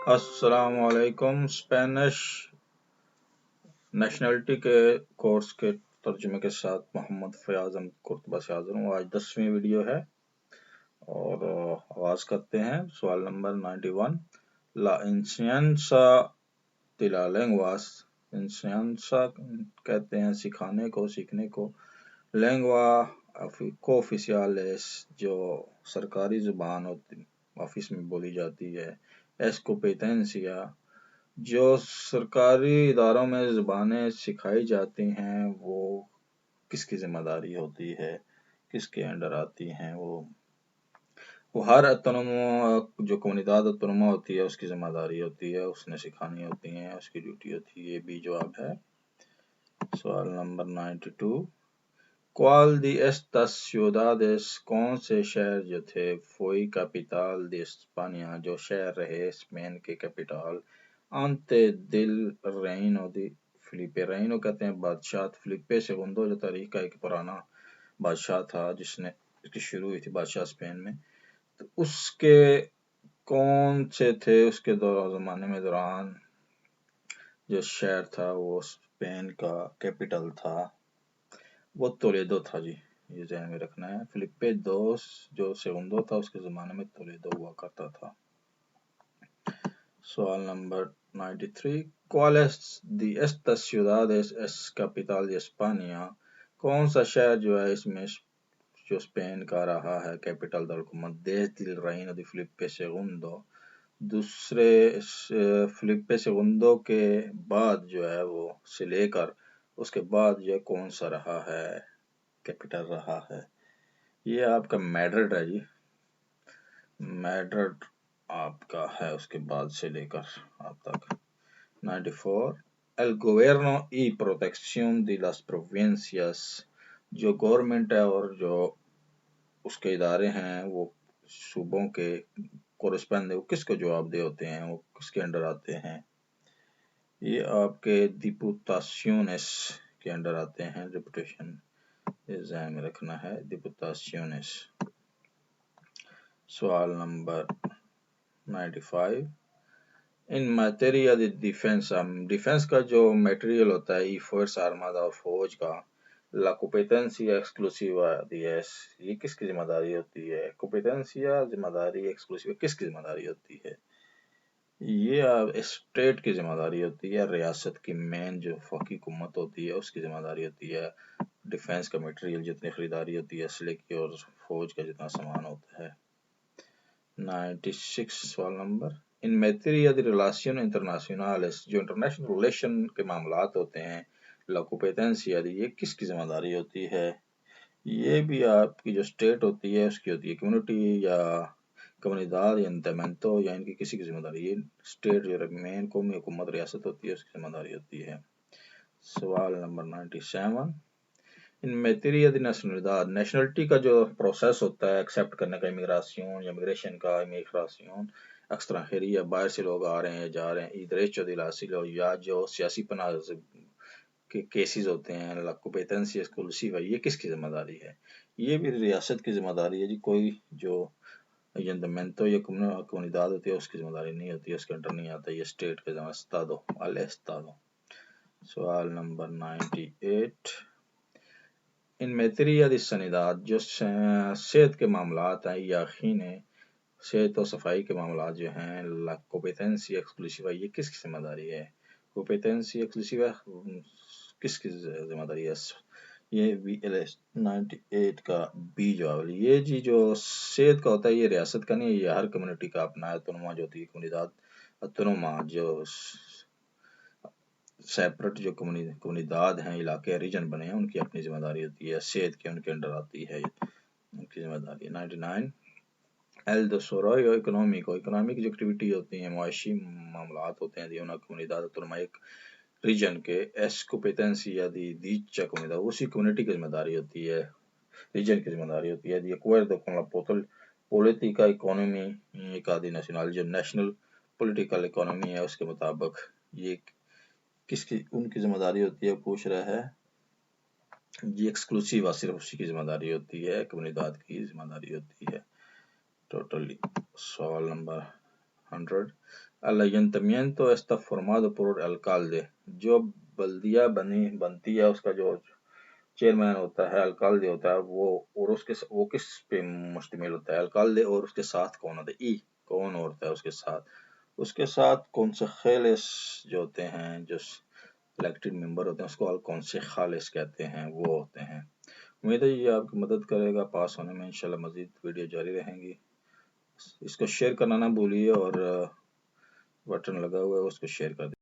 السلام علیکم۔ Spanish nationality کے کورس کے ترجمے کے ساتھ محمد فیاض احمد قرطبہ سے حاضر ہوں۔ آج 10ویں ویڈیو ہے اور آغاز کرتے ہیں۔ سوال نمبر 91، لا انسیانسا de la lenguas، انسیانسا کہتے ہیں سکھانے کو، سیکھنے کو، لینگوا کوفیسیالس جو سرکاری زبان آفس میں بولی جاتی ہے، ایس کوپیٹنسیا جو سرکاری اداروں میں زبانیں سکھائی جاتی ہیں، وہ کس کی ذمہ داری ہوتی ہے، کس کے انڈر آتی ہیں؟ وہ ہر جو کمیونidad autónoma ہوتی ہے اس کی ذمہ داری ہوتی ہے، اس نے سکھانی ہوتی ہیں، اس کی ڈیوٹی ہوتی ہے۔ یہ بھی جواب ہے۔ سوال number 92، ¿Cuál de estas ciudades کون سے شہر جو تھے فوئی capital de España جو شہر رہے اسپین کے capital antes del reino de Felipe؟ Reno کہتے ہیں بادشاہ فلیپے سیگوندو جو تاریخ کا ایک پرانا بادشاہ تھا جس کی شروع ہوئی تھی بادشاہ اسپین میں، تو اس کے کون سے تھے اس کے زمانے میں دوران جو شہر تھا وہ اسپین کا کیپٹل تھا، وہ تولیدو تھا جی، یہ ذہن میں رکھنا ہے۔ فلیپے دوس جو سیگوندو تھا اس کے زمانے میں تولیدو ہوا کرتا تھا۔ سوال number 93، ¿Cuáles de estas ciudades es capital de España؟ کون سا شہر جو ہے اس میں جو اسپین کا رہا ہے کیپٹل دارالحکومت desde el reino de Felipe II، دوسرے فلیپے سیگوندو کے بعد جو ہے وہ سے لے کر اس کے بعد یہ کون سا رہا ہے کیپٹل رہا ہے؟ یہ آپ کا میڈرڈ ہے جی، میڈرڈ آپ کا ہے اس کے بعد سے لے کر آپ تک۔ 94، El gobierno y protección de las provincias جو گورنمنٹ ہے اور جو اس کے ادارے ہیں وہ صوبوں کے کورسپینڈ وہ کس کو جواب دہ ہوتے ہیں، وہ کس کے انڈر آتے ہیں؟ یہ آپ کے ڈپوٹاسیونس کے انڈر آتے ہیں، ڈپوٹیشن یہ ذہن میں رکھنا ہے، ڈپوٹاسیونس۔ سوال نمبر 95، ان میٹیریا دی ڈیفینس کا جو میٹیریل ہوتا ہے ای فورس آرمادا اور فوج کا، لا competencia exclusiva دی ایس یہ کس کی ذمہ داری ہوتی ہے؟ competencia ذمہ داری ایکسکلوسیو کس کی ذمہ داری ہوتی ہے؟ یہ اسٹیٹ کی ذمہ داری ہوتی ہے، ریاست کی مین جو فوقی حکومت ہوتی ہے اس کی ذمہ داری ہوتی ہے ڈیفینس کا میٹیریل جتنی خریداری ہوتی ہے اسلحے کی اور فوج کا جتنا سامان ہوتا ہے۔ 96 سوال نمبر، ان میٹیریا دی ریلیشن انٹرنیشنالس جو انٹرنیشنل ریلیشن کے معاملات ہوتے ہیں، لا competencia دی یہ کس کی ذمہ داری ہوتی ہے؟ یہ بھی آپ کی جو اسٹیٹ ہوتی ہے اس کی ہوتی ہے، کمیونٹی یا comunidad یا انتمنتو یا ان کی کسی کی ذمہ داری، یہ اسٹیٹ جو مین قومی حکومت ریاست ہوتی ہے اس کی ذمہ داری ہوتی ہے۔ سوال نمبر 97، ان میٹیریا دی نیشنلٹی کا جو پروسیس ہوتا ہے ایکسیپٹ کرنے کا، امیگراسیون یا امیگریشن کا، امیگراسیون ایکسٹرانجیری یا باہر سے لوگ آ رہے ہیں یا جا رہے ہیں، ای derecho del asilo یا جو سیاسی پناہ کے کیسز ہوتے ہیں، لا competencia exclusiva یہ کس کی ذمہ داری ہے؟ یہ بھی ریاست کی ذمہ داری ہے جی، کوئی جو ایجنٹمنٹو یا comunidad ہوتی ہے اس کی ذمہ داری نہیں ہوتی ہے، اس کے انڈر نہیں آتا، یہ اسٹیٹ کے ذمہ استادو al estado۔ سوال نمبر 98، ان میٹیریا دی سنیداد جو صحت کے معاملات ہیں یقین صحت و صفائی کے معاملات جو ہیں، لا competencia exclusiva یہ کس کی ذمہ داری ہے؟ competencia exclusiva کس کی ذمہ داری ہے؟ یہ بھی 98 کا بی جواب ہے۔ یہ جی جو صحت کا ہوتا ہے یہ ریاست کا نہیں ہے، یہ ہر کمیونٹی کا اپنا اتنوما جو ہوتی ہے، comunidad autónoma جو سیپریٹ جو comunidad ہیں، علاقے ریجن بنے ہیں، ان کی اپنی ذمہ داری ہوتی ہے، صحت کی ان کے انڈر آتی ہے، ان کی ذمہ داری ہے۔ 99، el desarrollo económico اکنامک جو ایکٹیویٹی ہوتی ہیں، معاشی معاملات ہوتے ہیں، una comunidad autónoma ایک ریجن کے es competencia de dicha comunidad اسی کمیونٹی کی ذمہ داری ہوتی ہے، ریجن کی ذمہ داری ہوتی ہے، de acuerdo con la política económica nacional جو نیشنل پولیٹیکل اکانومی ہے اس کے مطابق یہ کس کی ان کی ذمہ داری ہوتی ہے، پوچھ رہا ہے یہ ایکسکلوسیو صرف اسی کی ذمہ داری ہوتی ہے، کمیونidad کی ذمہ داری ہوتی ہے ٹوٹلی۔ سوال number 100. El ayuntamiento está formado por alcalde. جو بلدیہ بنتی ہے اس کا جو چیئرمین ہوتا ہے الکالدے ہوتا ہے وہ کس پہ مشتمل ہوتا ہے؟ الکالدے اور اس کے ساتھ کون ہوتا ہے؟ کون ہوتا ہے اس کے ساتھ کونسیخیلس جو ہوتے ہیں جو الیکٹڈ ممبر ہوتے ہیں اس کو کونسیخالس کہتے ہیں، وہ ہوتے ہیں۔ امید ہے یہ آپ کی مدد کرے گا پاس ہونے میں، انشاءاللہ مزید ویڈیو جاری رہیں گی۔ اس کو شیئر کرنا نہ بھولیے اور بٹن لگا ہوا ہے اس کو شیئر کر دیں۔